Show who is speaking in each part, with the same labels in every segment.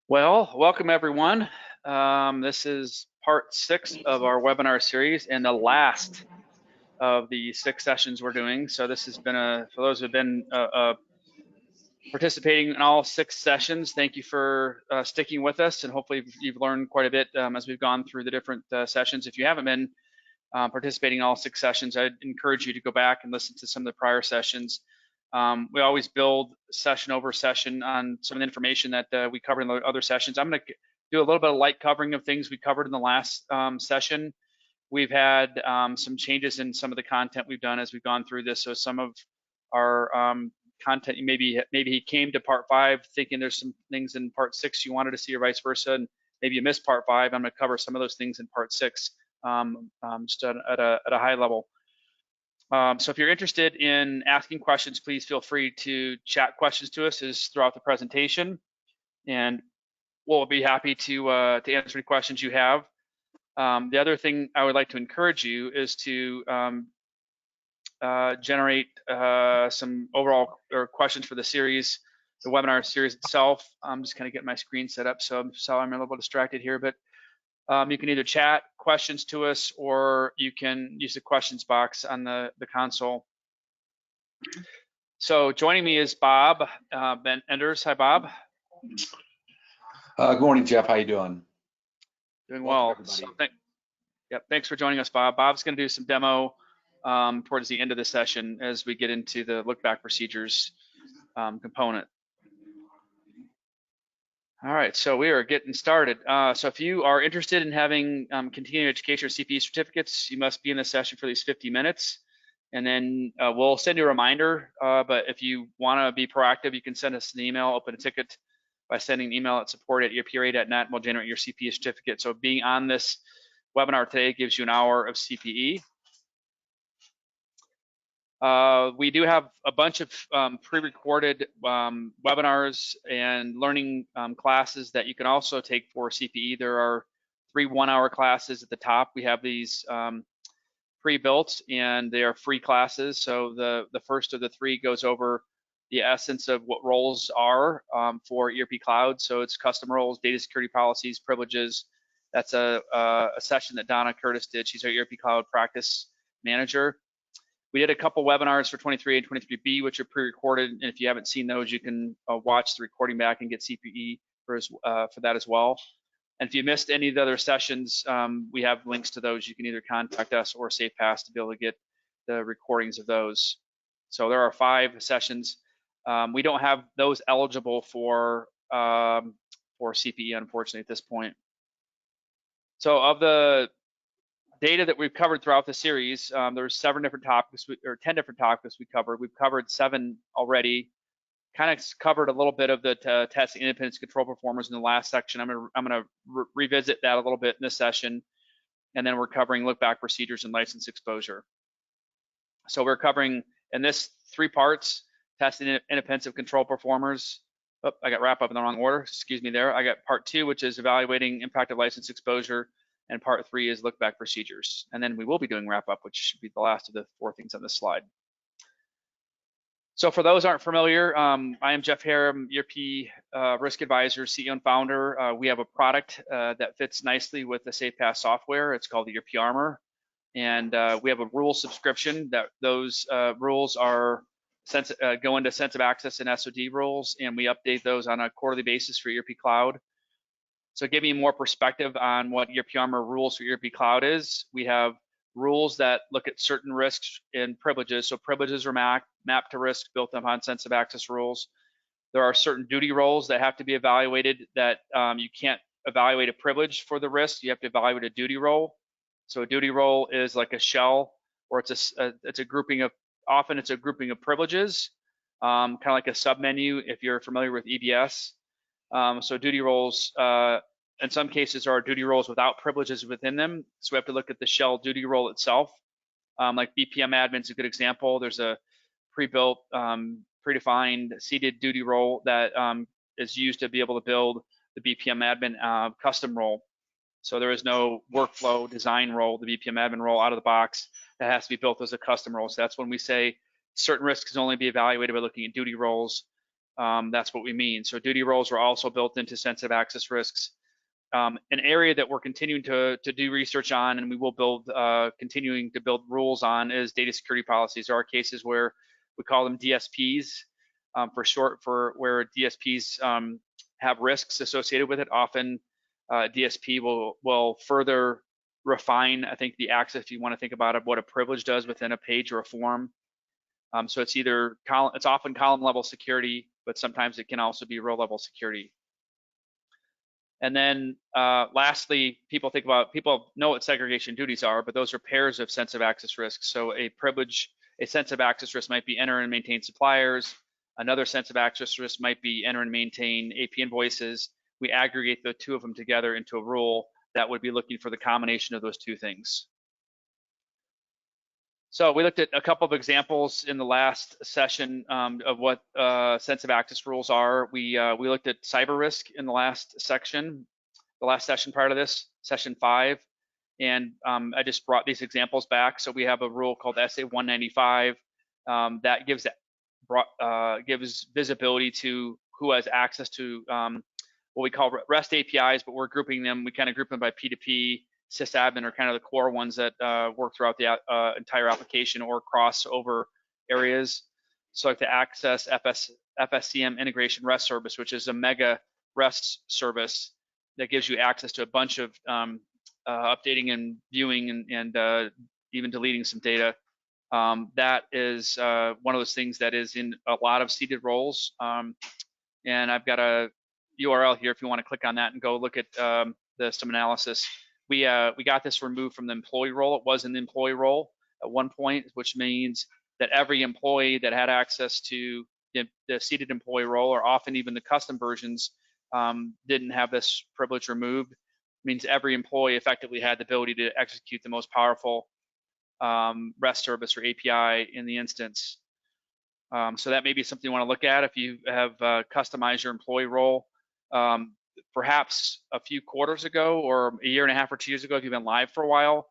Speaker 1: Well, welcome everyone. This is part 6 of our webinar series and the last of the 6 sessions we're doing. So this has been for those who have been participating in all 6 sessions, thank you for sticking with us, and hopefully you've learned quite a bit as we've gone through the different sessions. If you haven't been participating in all 6 sessions, I'd encourage you to go back and listen to some of the prior sessions. We always build session over session on some of the information that we covered in the other sessions. I'm going to do a little bit of light covering of things we covered in the last session. We've had some changes in some of the content we've done as we've gone through this. So some of our content, maybe he came to part 5 thinking there's some things in part 6 you wanted to see, or vice versa, and maybe you missed part 5. I'm going to cover some of those things in part 6, just at a high level. So if you're interested in asking questions, please feel free to chat questions to us throughout the presentation, and we'll be happy to answer any questions you have. The other thing I would like to encourage you is to generate some overall questions for the series, the webinar series itself. I'm just kind of getting my screen set up, so I'm a little bit distracted here, but you can either chat questions to us, or you can use the questions box on the console. So joining me is Bob Ben Enders. Hi, Bob.
Speaker 2: Good morning, Jeff. How you doing?
Speaker 1: Doing well. So thanks for joining us, Bob. Bob's going to do some demo towards the end of the session as we get into the look-back procedures component. All right, so we are getting started. So if you are interested in having continuing education or CPE certificates, you must be in the session for at least 50 minutes. And then we'll send you a reminder, but if you want to be proactive, you can send us an email, open a ticket by sending an email at support@erpa.net, and we'll generate your CPE certificate. So being on this webinar today gives you an hour of CPE. We do have a bunch of pre-recorded webinars and learning classes that you can also take for CPE. There are 3 one-hour classes at the top. We have these pre-built, and they are free classes. So the first of the 3 goes over the essence of what roles are for ERP Cloud. So it's custom roles, data security policies, privileges. That's a session that Donna Curtis did. She's our ERP Cloud practice manager. We did a couple webinars for 23A and 23B, which are pre-recorded, and if you haven't seen those, you can watch the recording back and get CPE for that as well. And if you missed any of the other sessions, we have links to those. You can either contact us or SafePass to be able to get the recordings of those. So there are 5 sessions. We don't have those eligible for CPE, unfortunately, at this point. So of the data that we've covered throughout the series, there's 7 different topics, or 10 different topics we covered. We've covered 7 already. Kind of covered a little bit of the testing independence control performers in the last section. I'm gonna revisit that a little bit in this session, and then we're covering look-back procedures and license exposure. So we're covering in this 3 parts: testing independence control performers. Oh, I got wrap up in the wrong order. Excuse me there. I got part 2, which is evaluating impact of license exposure, and part 3 is look-back procedures. And then we will be doing wrap up, which should be the last of the 4 things on this slide. So for those who aren't familiar, I am Jeff Hare, I'm ERP Risk Advisor, CEO and founder. We have a product that fits nicely with the SafePass software. It's called the ERP Armor. And we have a rule subscription that those rules are go into sensitive access and SOD rules, and we update those on a quarterly basis for ERP Cloud. So give me more perspective on what ERP Armor rules for ERP Cloud is. We have rules that look at certain risks and privileges. So privileges are mapped to risk built upon sensitive access rules. There are certain duty roles that have to be evaluated that you can't evaluate a privilege for the risk. You have to evaluate a duty role. So a duty role is like a shell, or it's a grouping of, often it's a grouping of privileges, kind of like a submenu if you're familiar with EBS. So duty roles, in some cases, are duty roles without privileges within them. So we have to look at the shell duty role itself. Like BPM admin is a good example. There's a pre-built, predefined seated duty role that is used to be able to build the BPM admin custom role. So there is no workflow design role, the BPM admin role out of the box. That has to be built as a custom role. So that's when we say certain risks can only be evaluated by looking at duty roles. That's what we mean. So duty roles are also built into sensitive access risks. An area that we're continuing to do research on, and we will build, continuing to build rules on, is data security policies. There are cases where we call them DSPs, for short, for where DSPs have risks associated with it. Often DSP will further refine, I think, the access, if you want to think about it, what a privilege does within a page or a form. So it's either it's often column level security, but sometimes it can also be row level security. And then lastly, people know what segregation duties are, but those are pairs of sensitive access risks. So a sensitive access risk might be enter and maintain suppliers. Another sensitive access risk might be enter and maintain AP invoices. We aggregate the two of them together into a rule that would be looking for the combination of those two things. So we looked at a couple of examples in the last session of what sensitive access rules are. We looked at cyber risk in the last session prior to this, session 5, and I just brought these examples back. So we have a rule called SA 195 that gives visibility to who has access to what we call REST APIs, but we're grouping them. We kind of group them by P2P. Sysadmin are kind of the core ones that work throughout the entire application or cross over areas. So like to access FSCM integration REST service, which is a mega REST service that gives you access to a bunch of updating and viewing and even deleting some data. That is one of those things that is in a lot of seeded roles. And I've got a URL here if you want to click on that and go look at some analysis. We got this removed from the employee role. It was in the employee role at one point, which means that every employee that had access to the seated employee role, or often even the custom versions, didn't have this privilege removed. It means every employee effectively had the ability to execute the most powerful REST service or API in the instance. So that may be something you want to look at if you have customized your employee role. Perhaps a few quarters ago, or a year and a half or 2 years ago, if you've been live for a while,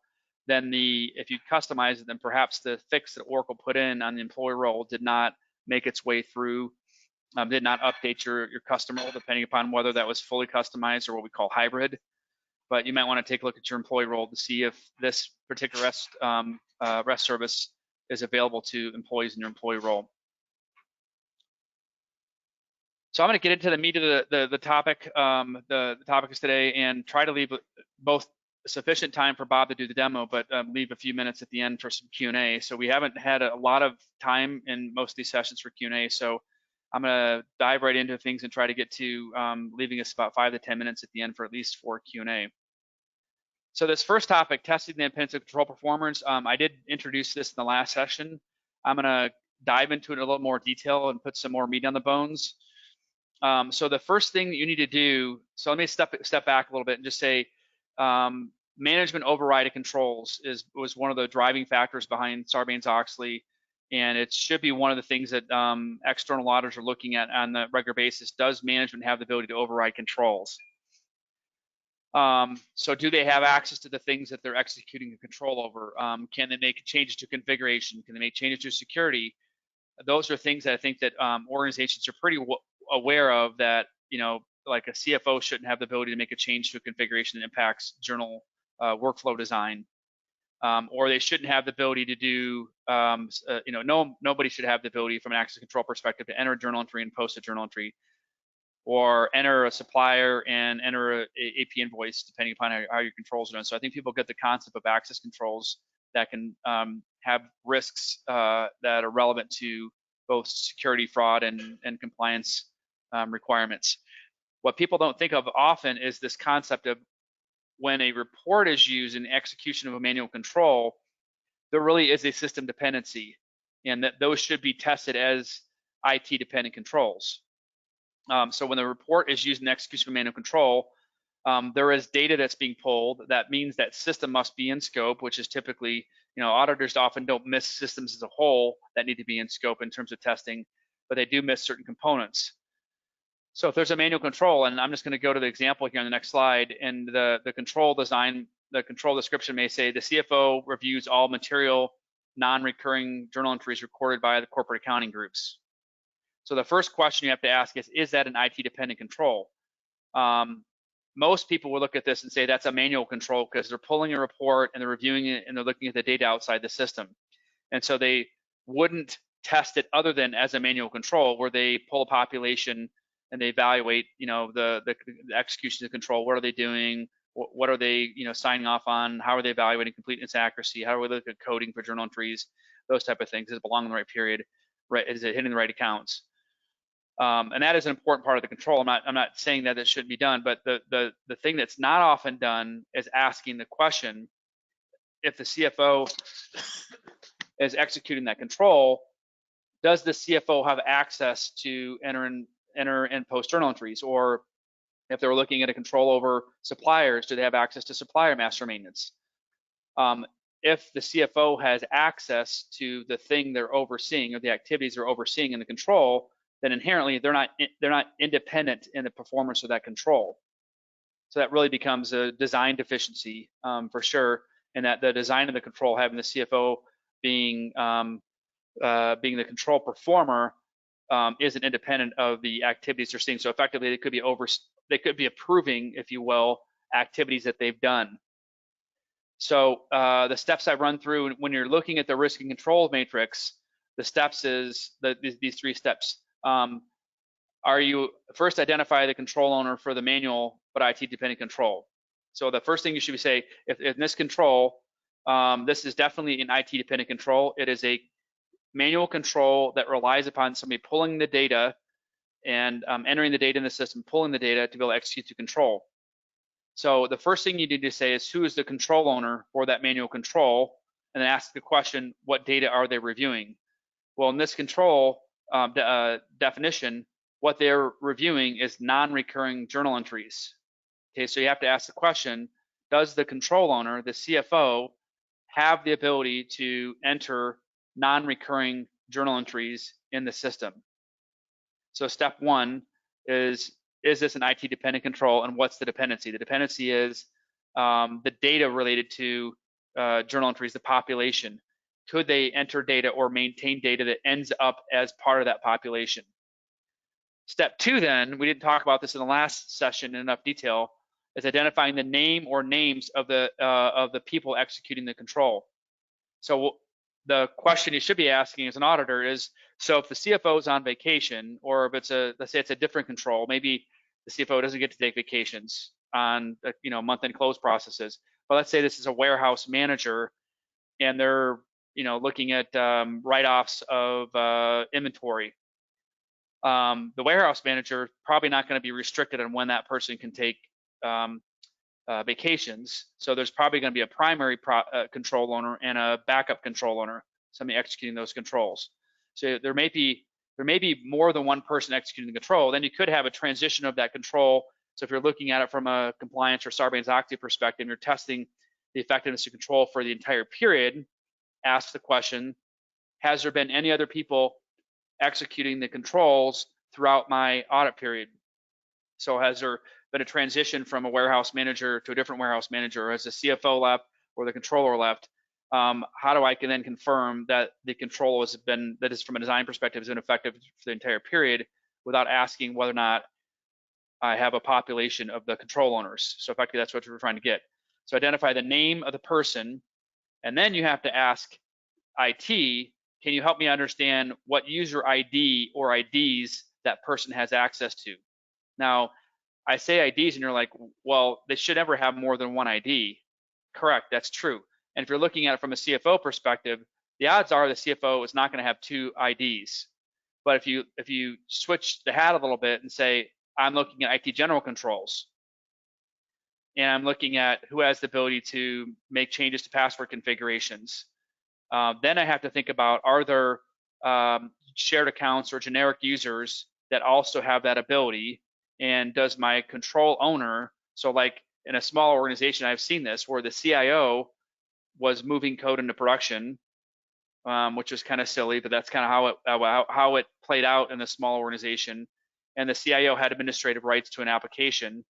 Speaker 1: then if you customize it, then perhaps the fix that Oracle put in on the employee role did not make its way through, did not update your custom role, depending upon whether that was fully customized or what we call hybrid. But you might want to take a look at your employee role to see if this particular REST service is available to employees in your employee role. So I'm going to get into the meat of the topic. The topic is today, and try to leave both sufficient time for Bob to do the demo, but leave a few minutes at the end for some Q&A. So we haven't had a lot of time in most of these sessions for Q&A. So I'm going to dive right into things and try to get to leaving us about 5 to 10 minutes at the end for at least for Q&A. So this first topic, testing the independence of control performers, I did introduce this in the last session. I'm going to dive into it in a little more detail and put some more meat on the bones. So the first thing that you need to do, so let me step back a little bit and just say management override of controls was one of the driving factors behind Sarbanes-Oxley, and it should be one of the things that external auditors are looking at on a regular basis. Does management have the ability to override controls? So do they have access to the things that they're executing control over? Can they make changes to configuration? Can they make changes to security? Those are things that I think that organizations are pretty aware of, that, you know, like a CFO shouldn't have the ability to make a change to a configuration that impacts journal workflow design, or they shouldn't have the ability to do, you know, nobody should have the ability from an access control perspective to enter a journal entry and post a journal entry, or enter a supplier and enter a AP invoice, depending upon how your controls are done. So I think people get the concept of access controls that can have risks that are relevant to both security, fraud, and compliance requirements. What people don't think of often is this concept of when a report is used in the execution of a manual control, there really is a system dependency, and that those should be tested as IT dependent controls. So when the report is used in execution of manual control, there is data that's being pulled. That means that system must be in scope, which is typically, you know, auditors often don't miss systems as a whole that need to be in scope in terms of testing, but they do miss certain components. So if there's a manual control, and I'm just going to go to the example here on the next slide, and the control design, the control description may say the CFO reviews all material non-recurring journal entries recorded by the corporate accounting groups. So the first question you have to ask is that an IT dependent control? Most people will look at this and say that's a manual control because they're pulling a report and they're reviewing it and they're looking at the data outside the system. And so they wouldn't test it other than as a manual control where they pull a population and they evaluate, the execution of the control. What are they doing? What are they, signing off on? How are they evaluating completeness, accuracy? How do we look at coding for journal entries? Those type of things. Does it belong in the right period? Right? Is it hitting the right accounts? And that is an important part of the control. I'm not saying that it shouldn't be done, but the thing that's not often done is asking the question, if the CFO is executing that control, does the CFO have access to enter and post journal entries? Or if they're looking at a control over suppliers, do they have access to supplier master maintenance? If the CFO has access to the thing they're overseeing or the activities they're overseeing in the control, then inherently they're not independent in the performance of that control. So that really becomes a design deficiency for sure, and that the design of the control, having the CFO being the control performer, isn't independent of the activities they're seeing. So effectively, they could be approving, if you will, activities that they've done. So the steps I run through when you're looking at the risk and control matrix, the steps is these 3 steps. Are you first identify the control owner for the manual but IT dependent control? So the first thing you should be say, if in this control, this is definitely an IT dependent control. It is a manual control that relies upon somebody pulling the data and entering the data in the system, pulling the data to be able to execute the control. So the first thing you need to say is who is the control owner for that manual control, and then ask the question, what data are they reviewing? Well, in this control definition, what they're reviewing is non-recurring journal entries. Okay, so you have to ask the question, does the control owner, the CFO, have the ability to enter non-recurring journal entries in the system? So step 1 is this an IT dependent control, and what's the dependency? The dependency is the data related to journal entries, the population. Could they enter data or maintain data that ends up as part of that population? Step 2 then, we didn't talk about this in the last session in enough detail, is identifying the name or names of the people executing the control. So the question you should be asking as an auditor is, so if the CFO is on vacation, or if let's say it's a different control, maybe the CFO doesn't get to take vacations on month-end close processes, but let's say this is a warehouse manager and they're looking at write-offs of inventory. The warehouse manager probably not going to be restricted on when that person can take vacations. So there's probably going to be a primary control owner and a backup control owner, somebody executing those controls. So there may be more than one person executing the control. Then you could have a transition of that control. So if you're looking at it from a compliance or Sarbanes-Oxley perspective, you're testing the effectiveness of control for the entire period, ask the question, has there been any other people executing the controls throughout my audit period? So has there been a transition from a warehouse manager to a different warehouse manager, or has the CFO left or the controller left? How do I can then confirm that the control that is from a design perspective has been effective for the entire period without asking whether or not I have a population of the control owners? So effectively, that's what we're trying to get. So identify the name of the person, and then you have to ask IT, can you help me understand what user ID or IDs that person has access to? Now, I say IDs and you're like, well, they should never have more than one ID. Correct, that's true. And if you're looking at it from a CFO perspective, the odds are the CFO is not going to have 2 IDs. But if you switch the hat a little bit and say, I'm looking at IT general controls, and I'm looking at who has the ability to make changes to password configurations, then I have to think about, are there shared accounts or generic users that also have that ability? And does my control owner, so like in a small organization, I've seen this where the CIO was moving code into production, which was kind of silly, but that's kind of how it played out in a small organization. And the CIO had administrative rights to an application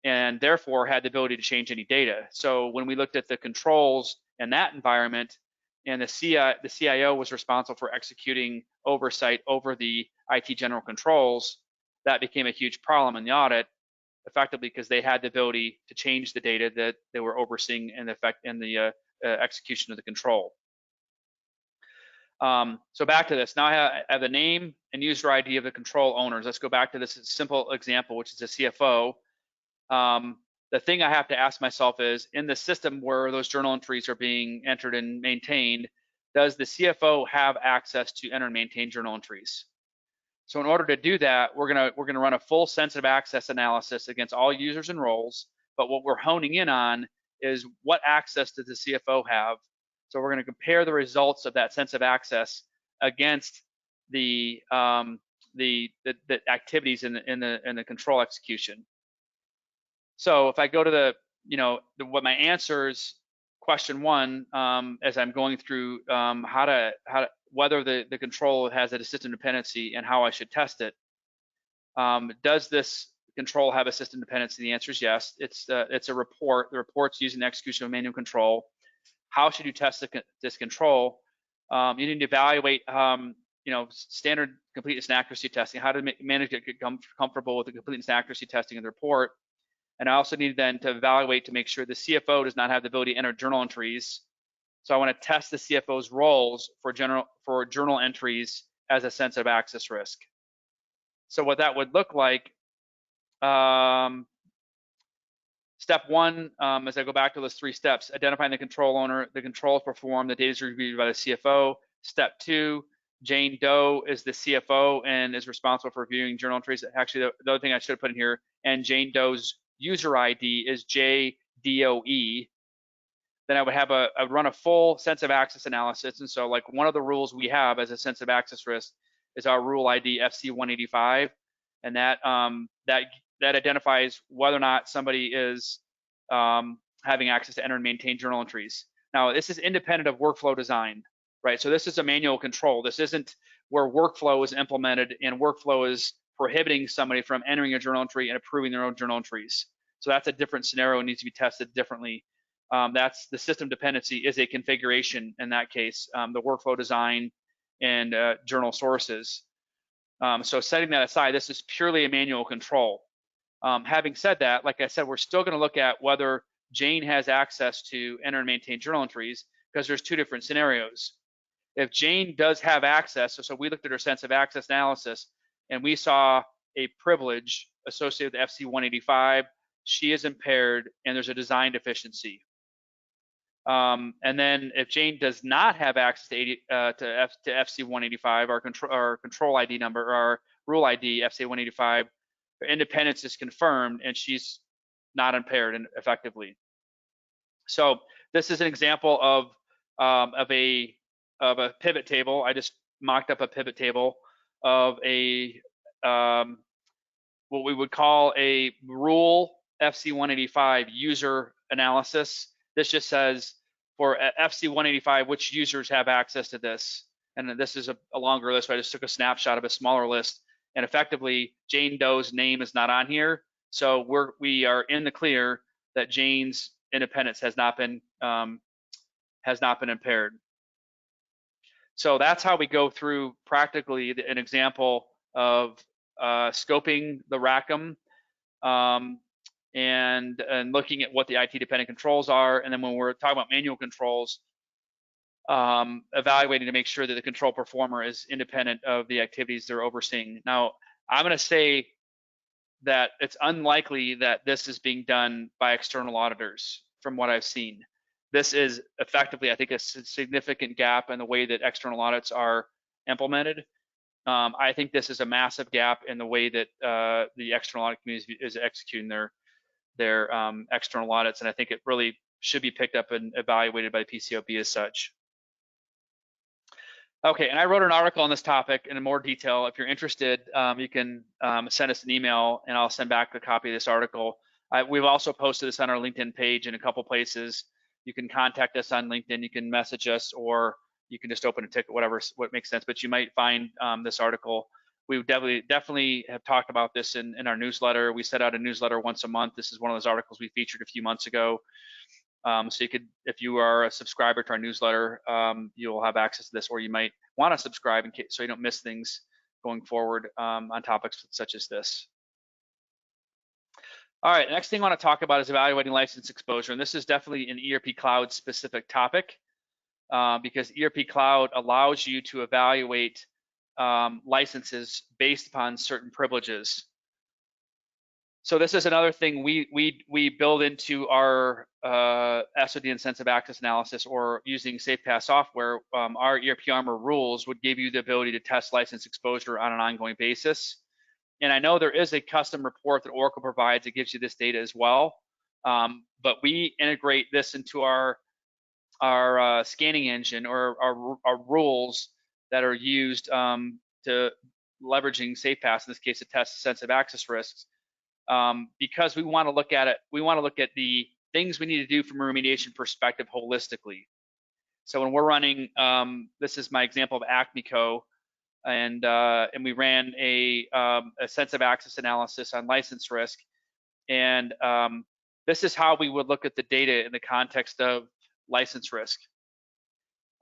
Speaker 1: and therefore had the ability to change any data. So when we looked at the controls in that environment, and the CIO was responsible for executing oversight over the IT general controls, that became a huge problem in the audit, effectively because they had the ability to change the data that they were overseeing in the execution of the control. So back to this. Now I have the name and user ID of the control owners. Let's go back to this simple example, which is a CFO. The thing I have to ask myself is, in the system where those journal entries are being entered and maintained, does the CFO have access to enter and maintain journal entries? So in order to do that, we're gonna run a full sensitive access analysis against all users and roles. But what we're honing in on is, what access does the CFO have? So we're going to compare the results of that sensitive access against the activities in the control execution. So if I go to what my answers, question one, as I'm going through whether the control has a system dependency and how I should test it. Does this control have a system dependency? The answer is yes. It's a report. The report's using the execution of manual control. How should you test this control? You need to evaluate standard completeness and accuracy testing, how to manage it, get comfortable with the completeness and accuracy testing of the report. And I also need then to evaluate to make sure the CFO does not have the ability to enter journal entries. So I want to test the CFO's roles for journal entries as a sensitive access risk. So what that would look like, step one, as I go back to those 3 steps, identifying the control owner, the control is performed, the data is reviewed by the CFO. Step 2, Jane Doe is the CFO and is responsible for reviewing journal entries. Actually, the other thing I should have put in here, and Jane Doe's user ID is JDOE. Then I would have I'd run a full sensitive access analysis. And so, like, one of the rules we have as a sensitive access risk is our rule ID FC185, and that identifies whether or not somebody is having access to enter and maintain journal entries. Now, this is independent of workflow design, right? So this is a manual control. This isn't where workflow is implemented and workflow is prohibiting somebody from entering a journal entry and approving their own journal entries. So that's a different scenario and needs to be tested differently. That's the system dependency is a configuration in that case, the workflow design and journal sources. So setting that aside, this is purely a manual control. Having said that, like I said, we're still going to look at whether Jane has access to enter and maintain journal entries, because there's 2 different scenarios. If Jane does have access, so we looked at her sensitive access analysis and we saw a privilege associated with FC185, she is impaired and there's a design deficiency. And then if Jane does not have access to FC185, our control ID number, or our rule ID FC185, her independence is confirmed and she's not impaired effectively. So this is an example of a pivot table. I just mocked up a pivot table of a what we would call a rule FC185 user analysis. This just says for FC185, which users have access to this. And this is a longer list, so I just took a snapshot of a smaller list. And effectively, Jane Doe's name is not on here. So we are in the clear that Jane's independence has not been impaired. So that's how we go through practically an example of scoping the RACM and looking at what the IT dependent controls are. And then when we're talking about manual controls, evaluating to make sure that the control performer is independent of the activities they're overseeing. Now, I'm going to say that it's unlikely that this is being done by external auditors from what I've seen. This is effectively, I think, a significant gap in the way that external audits are implemented. I think this is a massive gap in the way that the external audit community is executing their external audits, and I think it really should be picked up and evaluated by the PCAOB as such. Okay, and I wrote an article on this topic in more detail. If you're interested, you can send us an email and I'll send back a copy of this article. We've also posted this on our LinkedIn page in a couple places. You can contact us on LinkedIn, you can message us, or you can just open a ticket, what makes sense. But you might find this article. We definitely have talked about this in our newsletter. We set out a newsletter once a month. This is one of those articles we featured a few months ago. So you could, if you are a subscriber to our newsletter, you'll have access to this, or you might want to subscribe in case so you don't miss things going forward on topics such as this. All right, the next thing I want to talk about is evaluating license exposure, and this is definitely an ERP Cloud specific topic because ERP Cloud allows you to evaluate licenses based upon certain privileges. So this is another thing we build into our SOD incentive access analysis, or using SafePath software. Our ERP Armor rules would give you the ability to test license exposure on an ongoing basis. And I know there is a custom report that Oracle provides that gives you this data as well, but we integrate this into our scanning engine, or our rules that are used to leveraging SafePath, in this case, to test sensitive access risks. Because we want to look at it, we want to look at the things we need to do from a remediation perspective holistically. So when we're running, this is my example of Acme Co, and we ran a sensitive access analysis on license risk, and this is how we would look at the data in the context of license risk.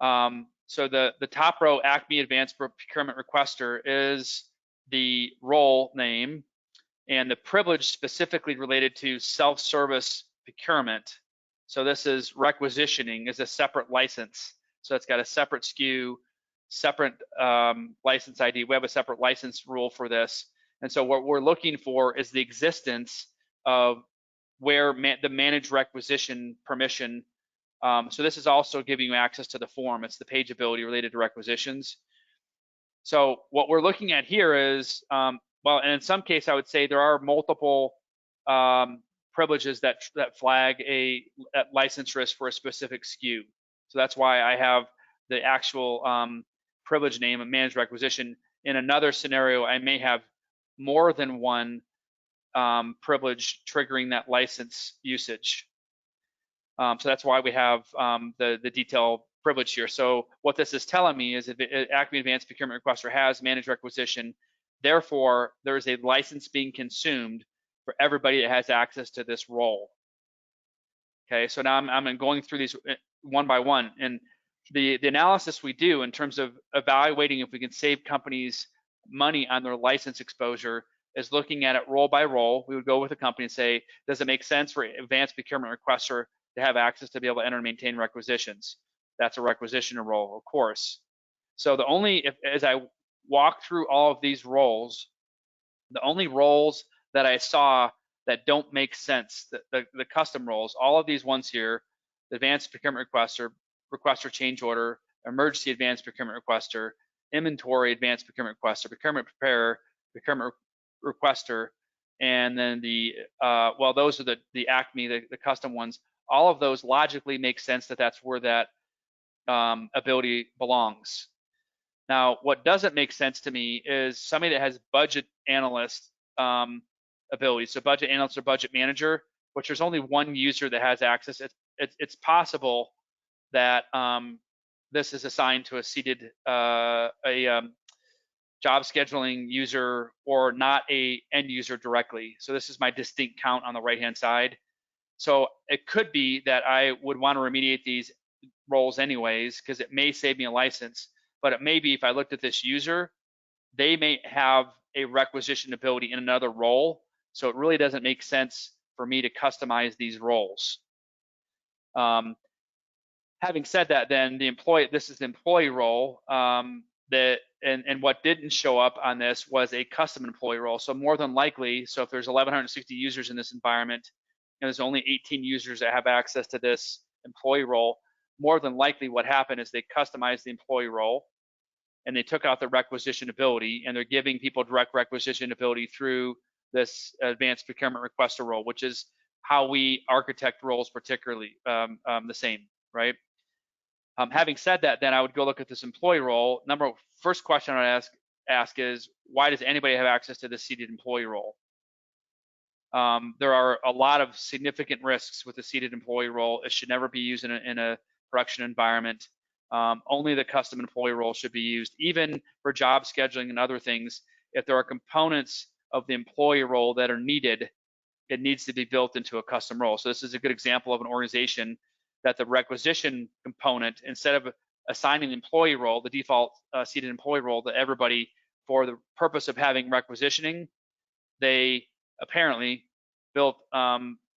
Speaker 1: So the top row, Acme Advanced Procurement Requester, is the role name, and the privilege specifically related to self-service procurement. So this is requisitioning, is a separate license. So it's got a separate SKU, separate license ID. We have a separate license rule for this. And so what we're looking for is the existence of where the managed requisition permission. So this is also giving you access to the form. It's the page ability related to requisitions. So what we're looking at here is, well, and in some case, I would say there are multiple privileges that flag a license risk for a specific SKU. So that's why I have the actual privilege name of managed requisition. In another scenario, I may have more than one privilege triggering that license usage. So that's why we have the detailed privilege here. So what this is telling me is if Acme Advanced Procurement Requester has managed requisition, therefore there is a license being consumed for everybody that has access to this role. Okay, so now I'm going through these one by one, and the analysis we do in terms of evaluating if we can save companies money on their license exposure is looking at it role by role. We would go with a company and say, does it make sense for Advanced Procurement Requester to have access to be able to enter and maintain requisitions? That's a requisition role, of course. So the only, as I walk through all of these roles, the only roles that I saw that don't make sense, the custom roles, all of these ones here, the Advanced Procurement Requester, Requester Change Order, Emergency Advanced Procurement Requester, Inventory Advanced Procurement Requester, Procurement Preparer, Procurement Requester, and then the, well, those are the Acme, the custom ones. All of those logically make sense that that's where that ability belongs. Now, what doesn't make sense to me is somebody that has budget analyst ability. So budget analyst or budget manager, which there's only one user that has access. It's possible that this is assigned to a seated job scheduling user, or not a end user directly. So this is my distinct count on the right-hand side. So it could be that I would want to remediate these roles anyways, because it may save me a license, but it may be if I looked at this user, they may have a requisition ability in another role. So it really doesn't make sense for me to customize these roles. Having said that, then the employee, this is the employee role, and what didn't show up on this was a custom employee role. So more than likely, so if there's 1,160 users in this environment, and there's only 18 users that have access to this employee role, more than likely what happened is they customized the employee role and they took out the requisition ability, and they're giving people direct requisition ability through this Advanced Procurement Requester role, which is how we architect roles particularly the same, right? Having said that, then I would go look at this employee role. First question I would ask is, why does anybody have access to this seated employee role? There are a lot of significant risks with the seated employee role. It should never be used in a production environment. Only the custom employee role should be used, even for job scheduling and other things. If there are components of the employee role that are needed, it needs to be built into a custom role. So this is a good example of an organization that the requisition component, instead of assigning the employee role, the default seated employee role to everybody for the purpose of having requisitioning, they apparently built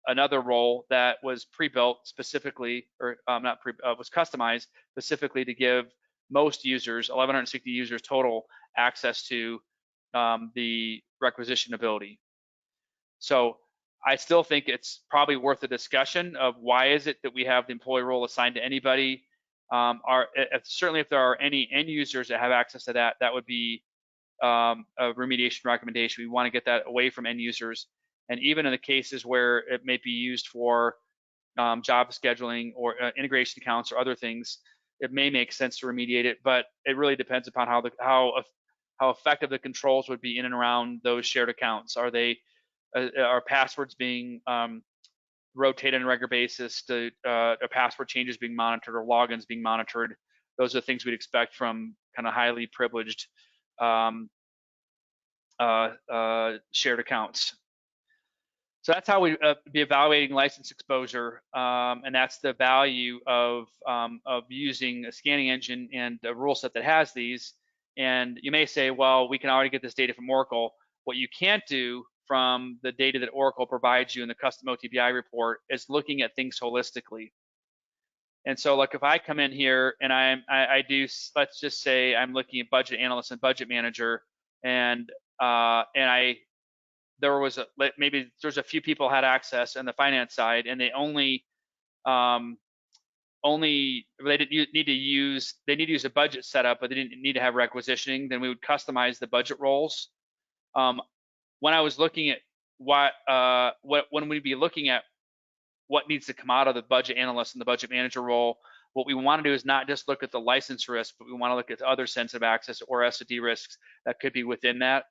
Speaker 1: another role that was pre-built specifically, or not pre, was customized specifically to give most users, 1,160 users total, access to the requisition ability. So I still think it's probably worth a discussion of why is it that we have the employee role assigned to anybody. Certainly if there are any end users that have access to that, that would be a remediation recommendation. We want to get that away from end users. And even in the cases where it may be used for job scheduling or integration accounts or other things, it may make sense to remediate it, but it really depends upon how effective the controls would be in and around those shared accounts. Are passwords being rotated on a regular basis? Are password changes being monitored or logins being monitored? Those are things we'd expect from kind of highly privileged shared accounts. So that's how we be evaluating license exposure, and that's the value of using a scanning engine and a rule set that has these. And you may say, well, we can already get this data from Oracle. What you can't do from the data that Oracle provides you in the custom OTBI report is looking at things holistically. And so, like, if I come in here and I do, let's just say I'm looking at budget analyst and budget manager, and maybe there's a few people had access on the finance side, and they need to use a budget setup, but they didn't need to have requisitioning. Then we would customize the budget roles. When I was looking at when we'd be looking at what needs to come out of the budget analyst and the budget manager role, what we want to do is not just look at the license risk, but we want to look at other sensitive access or SOD risks that could be within that.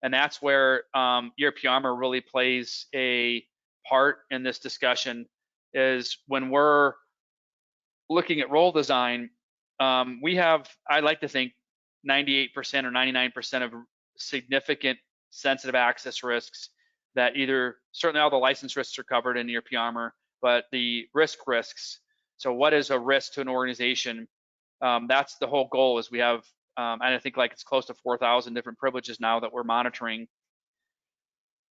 Speaker 1: And that's where ERP Armor really plays a part in this discussion, is when we're looking at role design, I like to think 98% or 99% of significant sensitive access risks that certainly all the license risks are covered in ERP Armor, but the risks. So what is a risk to an organization? That's the whole goal, is we have, and I think like it's close to 4,000 different privileges now that we're monitoring.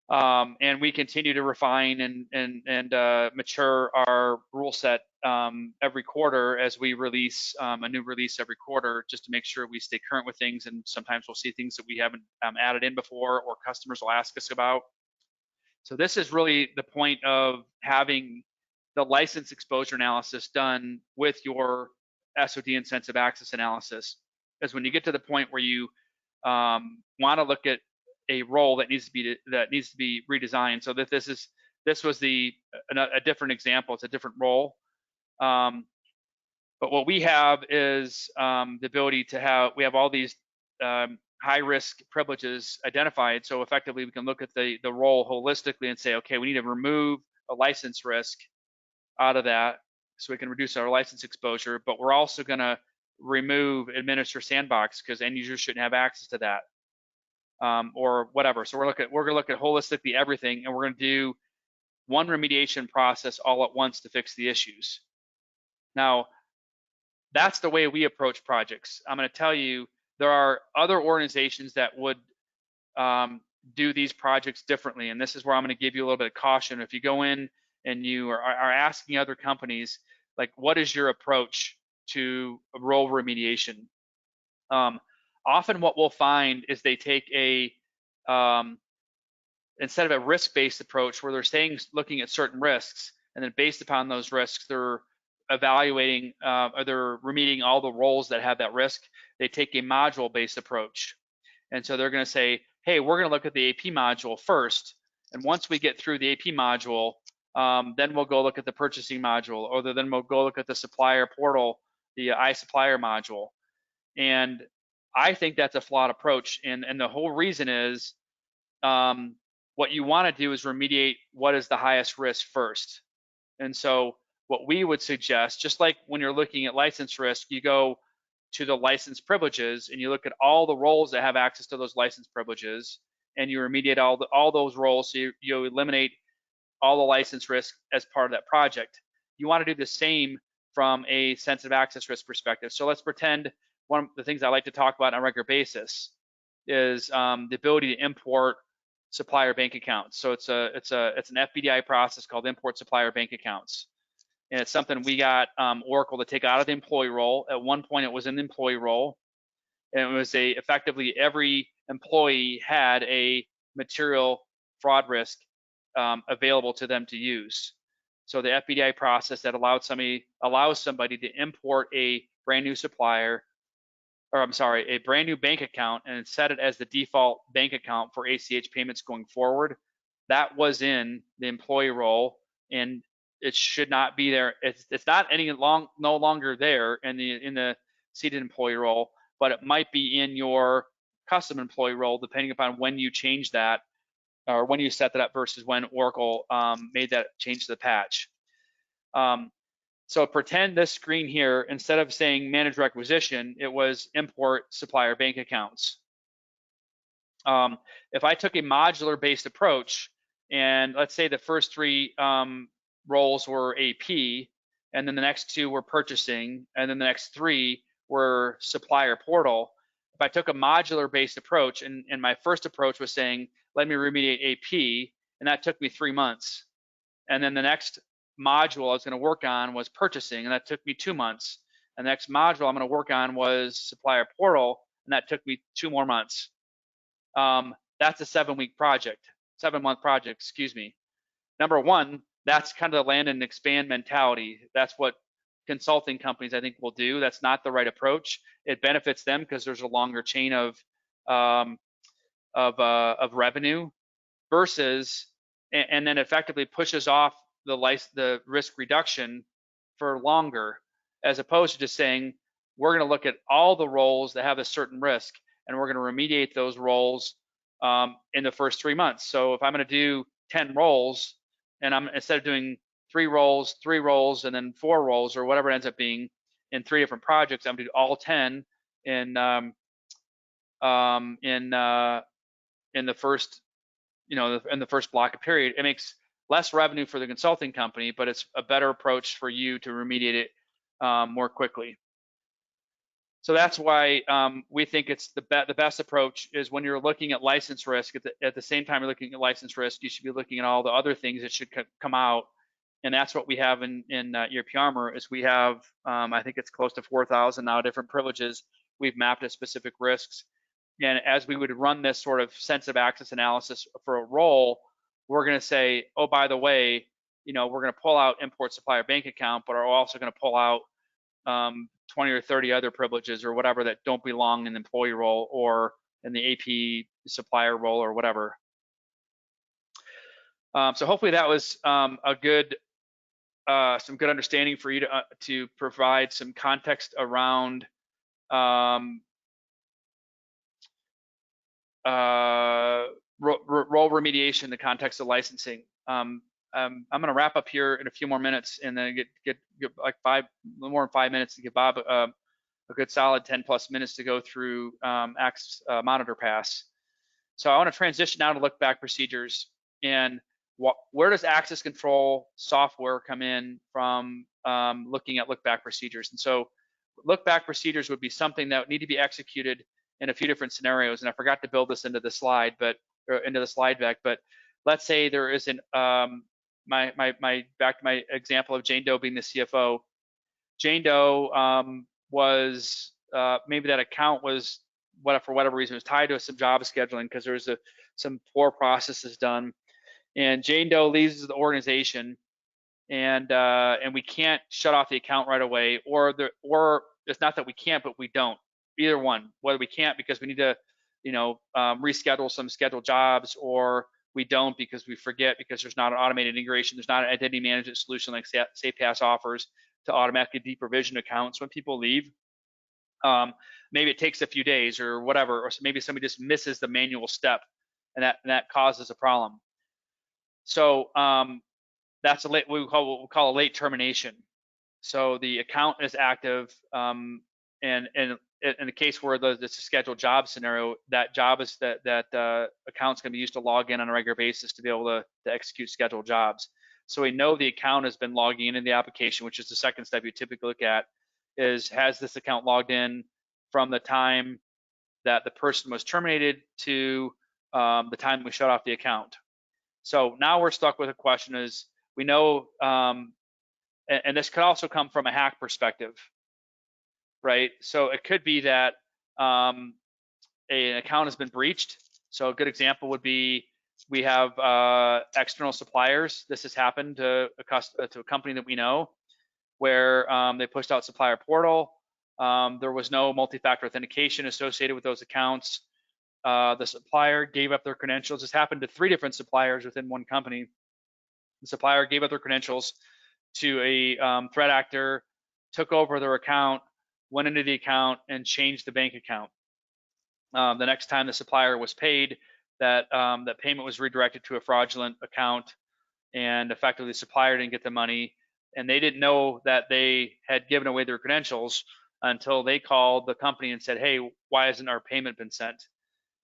Speaker 1: And we continue to refine and mature our rule set every quarter as we release a new release every quarter, just to make sure we stay current with things. And sometimes we'll see things that we haven't added in before, or customers will ask us about. So this is really the point of having the license exposure analysis done with your SOD and sensitive access analysis, is when you get to the point where you want to look at a role that needs to be redesigned. So that this was a different example. It's a different role, but what we have is the ability to we have all these high risk privileges identified. So effectively, we can look at the role holistically and say, okay, we need to remove a license risk out of that so we can reduce our license exposure. But we're also going to remove administer sandbox, because end users shouldn't have access to that. Or whatever. So we're going to look at holistically everything, and we're going to do one remediation process all at once to fix the issues. Now, that's the way we approach projects. I'm going to tell you, there are other organizations that would do these projects differently, and this is where I'm going to give you a little bit of caution. If you go in and you are asking other companies, like, what is your approach to role remediation? Often what we'll find is they take instead of a risk-based approach where they're looking at certain risks, and then based upon those risks, they're evaluating or they're remediating all the roles that have that risk. They take a module-based approach. And so they're going to say, hey, we're going to look at the AP module first. And once we get through the AP module, then we'll go look at the purchasing module, or then we'll go look at the supplier portal, the iSupplier module. And I think that's a flawed approach. And the whole reason is what you want to do is remediate what is the highest risk first. And so what we would suggest, just like when you're looking at license risk, you go to the license privileges and you look at all the roles that have access to those license privileges, and you remediate all those roles. So you eliminate all the license risk as part of that project. You want to do the same from a sensitive access risk perspective. So let's pretend one of the things I like to talk about on a regular basis is the ability to import supplier bank accounts. So it's an FBDI process called import supplier bank accounts, and it's something we got Oracle to take out of the employee role. At one point, it was in the employee role, and it was effectively every employee had a material fraud risk available to them to use. So the FBDI process that allows somebody to import a brand new supplier, or I'm sorry, a brand new bank account and set it as the default bank account for ACH payments going forward. That was in the employee role, and it should not be there. It's not no longer there in the seated employee role, but it might be in your custom employee role depending upon when you change that, or when you set that up versus when Oracle made that change to the patch. So pretend this screen here, instead of saying manage requisition, it was import supplier bank accounts. If I took a modular based approach, and let's say the first three roles were AP, and then the next two were purchasing, and then the next three were supplier portal. If I took a modular based approach, and my first approach was saying, let me remediate AP, and that took me 3 months. And then the next module I was going to work on was purchasing, and that took me 2 months. And the next module I'm going to work on was supplier portal, and that took me 2 more months. That's a 7-month project, excuse me. Number one, that's kind of the land and expand mentality. That's what consulting companies, I think, will do. That's not the right approach. It benefits them because there's a longer chain of revenue, versus, and then effectively pushes off the risk reduction for longer, as opposed to just saying, we're going to look at all the roles that have a certain risk, and we're going to remediate those roles in the first 3 months. So if I'm going to do 10 roles, and instead of doing 3 roles, and then 4 roles, or whatever it ends up being in 3 different projects, I'm going to do all 10 in the first, in the first block of period. It makes less revenue for the consulting company, but it's a better approach for you to remediate it more quickly. So that's why we think it's the best approach is when you're looking at license risk. At the same time you're looking at license risk, you should be looking at all the other things that should come out, and that's what we have in ERP Armor. Is we have I think it's close to 4,000 now different privileges we've mapped as specific risks. And as we would run this sort of sensitive access analysis for a role, we're going to say, oh, by the way, we're going to pull out import supplier bank account, but are also going to pull out 20 or 30 other privileges or whatever that don't belong in the employee role or in the AP supplier role or whatever. So hopefully that was some good understanding for you to provide some context around role remediation in the context of licensing. I'm going to wrap up here in a few more minutes, and then get like more than 5 minutes to give Bob a good solid 10+ minutes to go through Access Monitor Pass. So I want to transition now to look back procedures, and where does access control software come in from looking at look back procedures? And so look back procedures would be something that would need to be executed in a few different scenarios. And I forgot to build this into the slide, into the slide deck. But let's say there isn't back to my example of Jane Doe being the CFO. Jane Doe was maybe that account was for whatever reason was tied to some job scheduling because there was some poor processes done, and Jane Doe leaves the organization, and we can't shut off the account right away, or it's not that we can't, but we don't. Either one, whether we can't because we need to, reschedule some scheduled jobs, or we don't because we forget because there's not an automated integration, there's not an identity management solution like SafePass offers to automatically deprovision accounts when people leave. Maybe it takes a few days or whatever, or maybe somebody just misses the manual step, and that causes a problem. So that's what we'll call a late termination. So the account is active, and in the case where it's a scheduled job scenario, that job is that account's going to be used to log in on a regular basis to be able to execute scheduled jobs. So we know the account has been logging in the application, which is the second step you typically look at, is has this account logged in from the time that the person was terminated to the time we shut off the account. So now we're stuck with a question is, we know, and this could also come from a hack perspective, right? So it could be that an account has been breached. So a good example would be, we have external suppliers. This has happened to a company that we know, where they pushed out supplier portal. There was no multi-factor authentication associated with those accounts. The supplier gave up their credentials. This happened to 3 different suppliers within one company. The supplier gave up their credentials to a threat actor, took over their account, went into the account, and changed the bank account. The next time the supplier was paid, that payment was redirected to a fraudulent account, and effectively the supplier didn't get the money, and they didn't know that they had given away their credentials until they called the company and said, hey, why hasn't our payment been sent?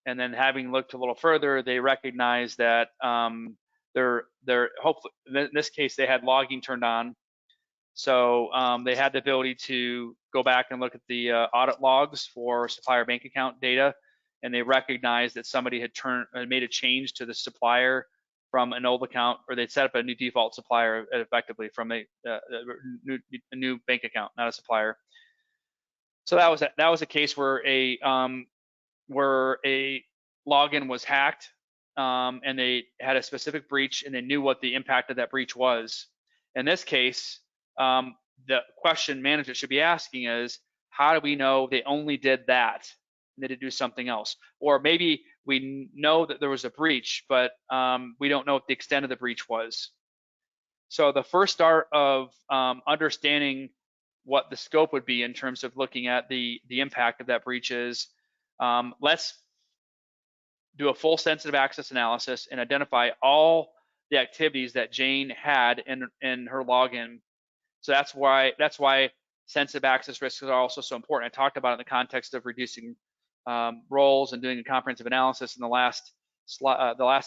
Speaker 1: And then, having looked a little further, they recognized that they're hopefully, in this case, they had logging turned on. So they had the ability to go back and look at the audit logs for supplier bank account data, and they recognized that somebody had made a change to the supplier from an old account, or they'd set up a new default supplier effectively from a new bank account, not a supplier. So that was a case where a login was hacked, and they had a specific breach, and they knew what the impact of that breach was. In this case, the question management should be asking is, how do we know they only did that and they did do something else? Or maybe we know that there was a breach, but we don't know what the extent of the breach was. So the first start of understanding what the scope would be in terms of looking at the impact of that breach is, let's do a full sensitive access analysis and identify all the activities that Jane had in her login. So that's why sensitive access risks are also so important. I talked about it in the context of reducing roles and doing a comprehensive analysis in the last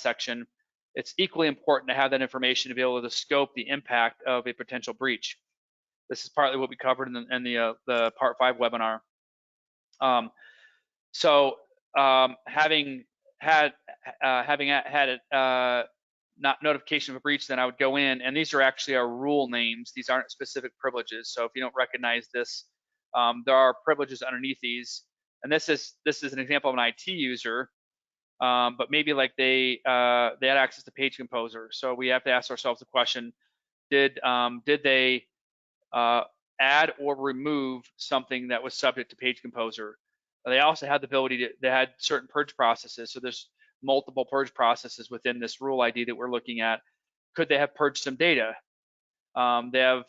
Speaker 1: section. It's equally important to have that information to be able to scope the impact of a potential breach. This is partly what we covered in the Part 5 webinar. Having had not notification of a breach, then I would go in, and these are actually our rule names. These aren't specific privileges. So if you don't recognize this, there are privileges underneath these. And this is an example of an IT user, but maybe like they had access to Page Composer. So we have to ask ourselves the question: did they add or remove something that was subject to Page Composer? They also had the ability to, they had certain purge processes. So there's multiple purge processes within this rule ID that we're looking at. Could they have purged some data? They have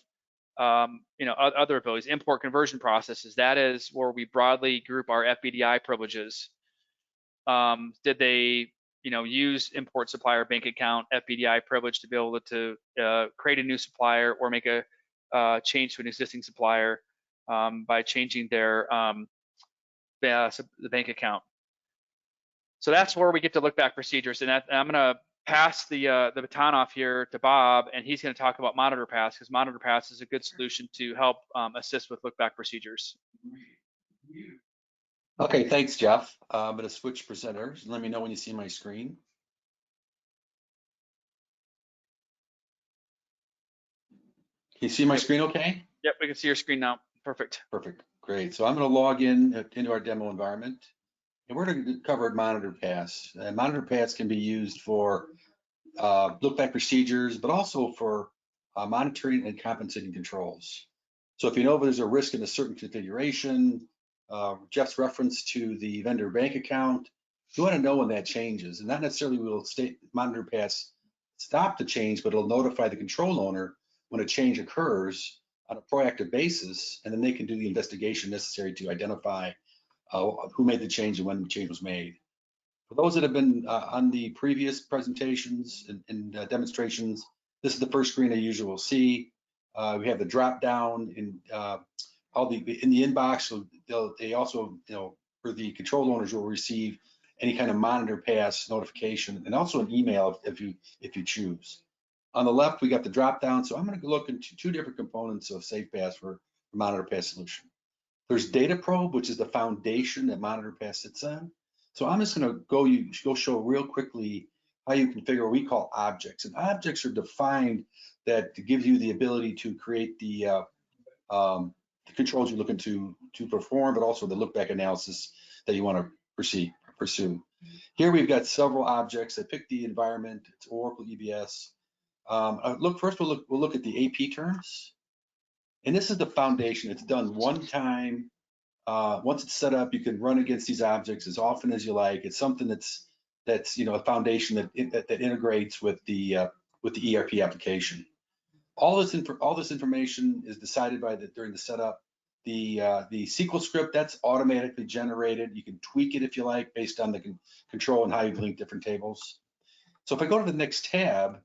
Speaker 1: other abilities, import conversion processes. That is where we broadly group our FBDI privileges. Did they use import supplier bank account FBDI privilege to be able to create a new supplier or make a change to an existing supplier by changing their the bank account? So that's where we get to look back procedures, and I'm going to pass the baton off here to Bob, and he's going to talk about monitor paths, because monitor paths is a good solution to help assist with look back procedures.
Speaker 2: Okay, thanks, Jeff. I'm going to switch presenters. Let me know when you see my screen. Can you see my screen okay?
Speaker 1: Yep, we can see your screen now. Perfect.
Speaker 2: Perfect, great. So I'm going to log in into our demo environment, and we're going to cover monitor paths. Monitor paths can be used for look back procedures, but also for monitoring and compensating controls. So if you know there's a risk in a certain configuration, Jeff's reference to the vendor bank account, you want to know when that changes, and not necessarily will state monitor paths stop the change, but it'll notify the control owner when a change occurs on a proactive basis, and then they can do the investigation necessary to identify who made the change and when the change was made. For those that have been on the previous presentations and demonstrations, this is the first screen they usually will see. We have the drop down in in the inbox. So they also, for the control owners, will receive any kind of monitor pass notification, and also an email if you choose. On the left, we got the drop down. So I'm going to look into 2 different components of SafePass for monitor pass solution. There's data probe, which is the foundation that Monitor Pass sits on. So I'm just going to go show real quickly how you configure what we call objects. And objects are defined that to give you the ability to create the controls you're looking to perform, but also the look back analysis that you want to pursue. Here we've got several objects. I picked the environment. It's Oracle EBS. First we'll look at the AP terms. And this is the foundation. It's done one time. Once it's set up, you can run against these objects as often as you like. It's something that's a foundation that integrates with the ERP application. All this information is decided during the setup. The SQL script, that's automatically generated. You can tweak it if you like based on the control and how you link different tables. So if I go to the next tab,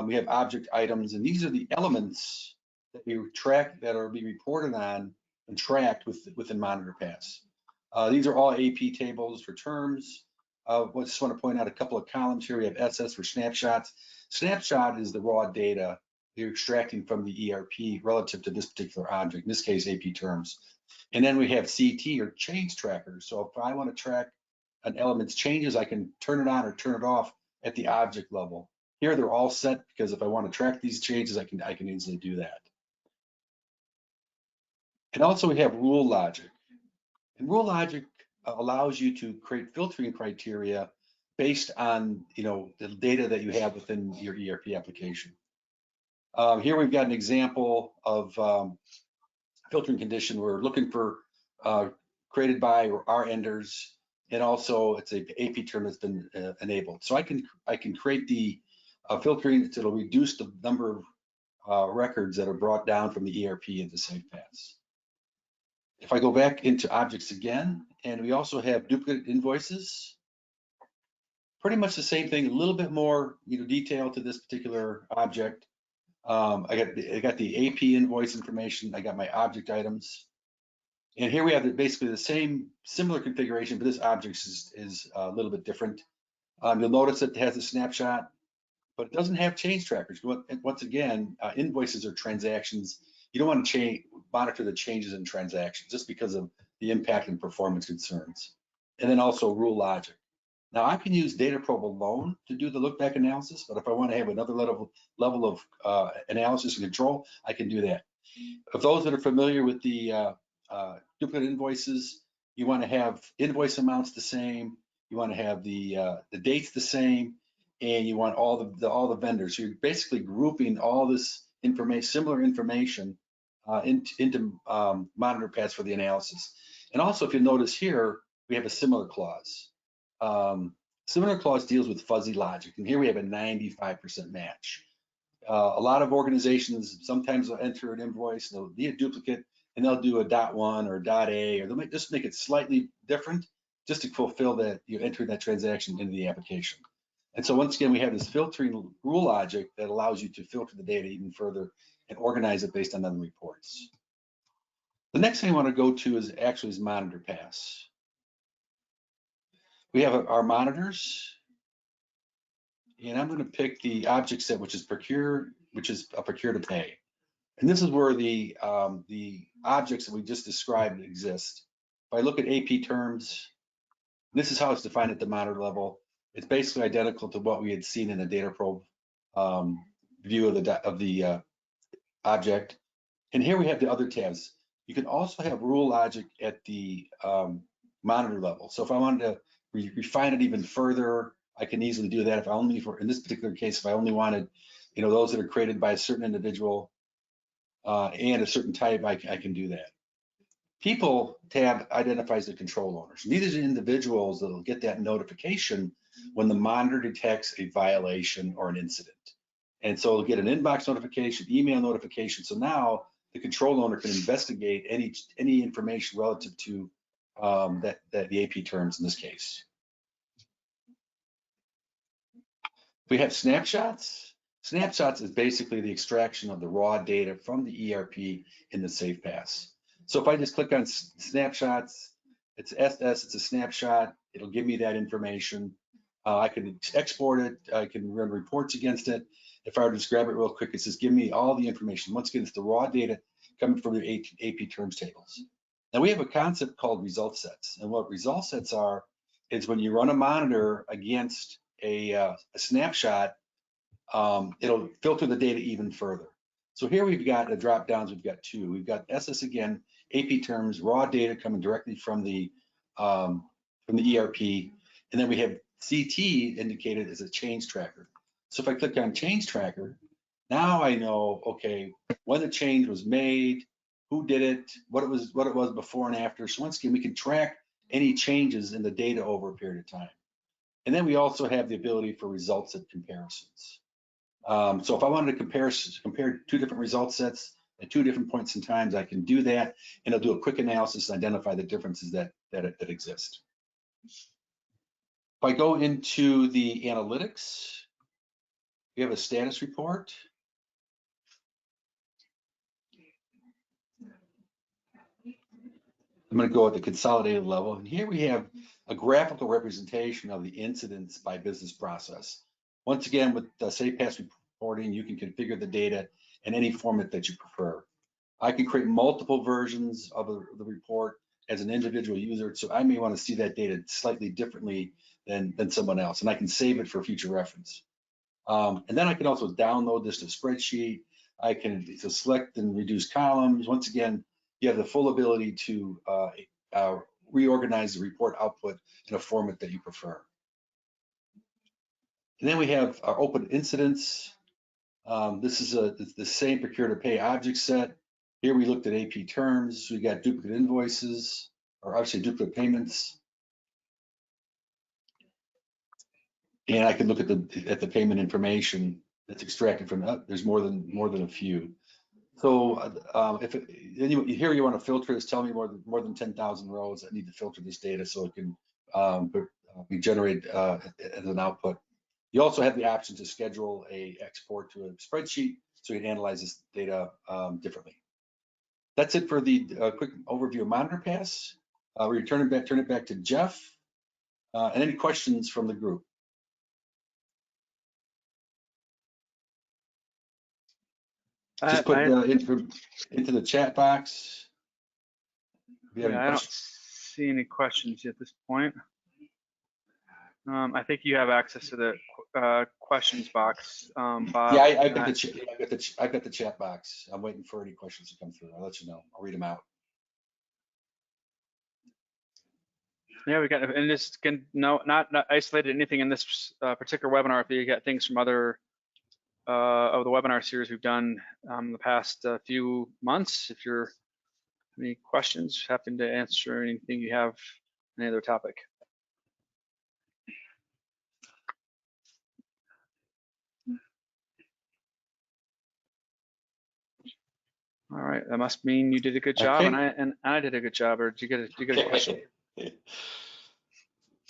Speaker 2: we have object items, and these are the elements that we track that are being reported on and tracked within Monitor Pass. These are all AP tables for terms. I just want to point out a couple of columns here. We have SS for snapshots. Snapshot is the raw data you're extracting from the ERP relative to this particular object, in this case, AP terms. And then we have CT or change trackers. So if I want to track an element's changes, I can turn it on or turn it off at the object level. Here they're all set because if I want to track these changes, I can easily do that. And also we have rule logic. And rule logic allows you to create filtering criteria based on the data that you have within your ERP application. Here we've got an example of filtering condition. We're looking for created by or are enders, and also it's a AP term that's been enabled. So I can create the filtering. It'll reduce the number of records that are brought down from the ERP into SafePass. If I go back into objects again, and we also have duplicate invoices, pretty much the same thing, a little bit more detail to this particular object. I got the AP invoice information. I got my object items. And here we have basically the similar configuration, but this object is a little bit different. You'll notice it has a snapshot, but it doesn't have change trackers. Once again, invoices are transactions. You don't want to monitor the changes in transactions just because of the impact and performance concerns. And then also rule logic. Now I can use data probe alone to do the look back analysis, but if I want to have another level of analysis and control, I can do that. If those that are familiar with the duplicate invoices, you want to have invoice amounts the same, you want to have the dates the same, and you want all the vendors. So you're basically grouping all this information, similar information, into Monitor Pass for the analysis. And also, if you notice here, we have a similar clause. Similar clause deals with fuzzy logic, and here we have a 95% match. A lot of organizations sometimes will enter an invoice, they'll be a duplicate, and they'll do a .1 or a .a, or they'll just make it slightly different just to fulfill that you enter that transaction into the application. And so once again, we have this filtering rule logic that allows you to filter the data even further and organize it based on the reports. The next thing I want to go to is Monitor Pass. We have our monitors, and I'm going to pick the object set, which is procure to pay. And this is where the objects that we just described exist. If I look at AP terms, this is how it's defined at the monitor level. It's basically identical to what we had seen in the data probe view of the object. And here we have the other tabs. You can also have rule logic at the monitor level. So if I wanted to refine it even further, I can easily do that. In this particular case, if I only wanted, those that are created by a certain individual and a certain type, I can do that. People tab identifies the control owners. And these are the individuals that will get that notification when the monitor detects a violation or an incident. And so it'll get an inbox notification, email notification. So now the control owner can investigate any information relative to the AP terms in this case. We have snapshots. Snapshots is basically the extraction of the raw data from the ERP in the SafePass. So if I just click on snapshots, it's SS, it's a snapshot. It'll give me that information. I can export it. I can run reports against it. If I were to just grab it real quick, it says give me all the information. Once again, it's the raw data coming from the AP terms tables. Now we have a concept called result sets. And what result sets are is when you run a monitor against a snapshot, it'll filter the data even further. So here we've got the drop downs, we've got two. We've got SS again, AP terms, raw data coming directly from the ERP. And then we have CT indicated as a change tracker. So if I click on change tracker, now I know, okay, when the change was made, who did it, what it was before and after. So once again, we can track any changes in the data over a period of time. And then we also have the ability for results set comparisons. So if I wanted to compare two different result sets at two different points in times, I can do that, and it'll do a quick analysis and identify the differences that exist. If I go into the analytics, we have a status report. I'm going to go at the consolidated level, and here we have a graphical representation of the incidents by business process. Once again, with the SafePass reporting, you can configure the data in any format that you prefer. I can create multiple versions of the report as an individual user, so I may want to see that data slightly differently than someone else, and I can save it for future reference. And then I can also download this to a spreadsheet. I can select and reduce columns. Once again, you have the full ability to reorganize the report output in a format that you prefer. And then we have our open incidents. This is the same procure to pay object set. Here we looked at AP terms. We got duplicate invoices, or obviously duplicate payments. And I can look at the payment information that's extracted from that. There's more than a few. So here you want to filter this, tell me more than 10,000 rows that need to filter this data so it can be generated as an output. You also have the option to schedule a export to a spreadsheet so you can analyze this data differently. That's it for the quick overview of MonitorPass. We turn it back to Jeff. And any questions from the group? Just put into the chat box.
Speaker 1: Yeah, I don't see any questions at this point. I think you have access to the questions box, Bob.
Speaker 2: Yeah, I've got the chat box. I'm waiting for any questions to come through. I'll let you know. I'll read them out.
Speaker 1: Yeah, we got, and this can not isolated anything in this particular webinar. If you get things from other of the webinar series we've done the past few months, if you're any questions, happy to answer anything you have, any other topic. All right, that must mean you did a good job, okay. and I did a good job. Or did you get a question?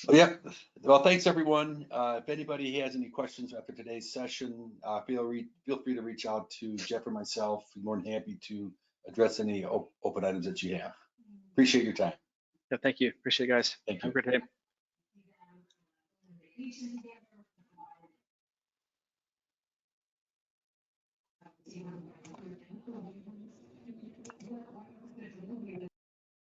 Speaker 2: Yeah. Well, thanks everyone. If anybody has any questions after today's session, feel free to reach out to Jeff or myself. We're more than happy to address any open items that you have. Appreciate your time.
Speaker 1: Yeah, thank you. Appreciate it, guys.
Speaker 2: Thank you.
Speaker 1: Have a great day.